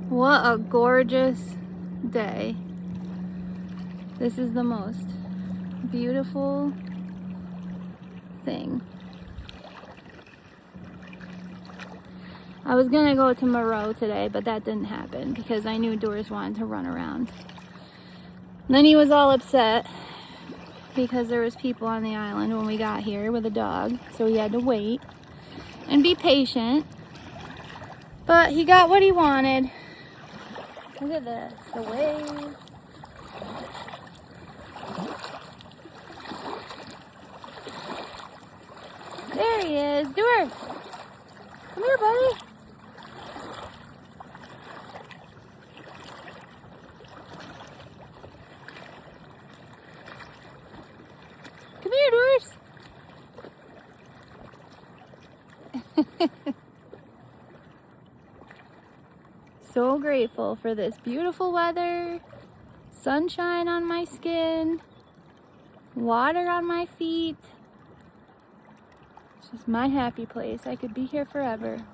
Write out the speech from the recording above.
What a gorgeous day. This is the most beautiful thing. I was gonna go to Moreau today, but that didn't happen because I knew Dewars wanted to run around. And then he was all upset because there was people on the island when we got here with a dog, so he had to wait and be patient. But he got what he wanted. Look at this, the wave. There he is. Dewars, come here, buddy. Come here, Dewars. So grateful for this beautiful weather, sunshine on my skin, water on my feet. It's just my happy place. I could be here forever.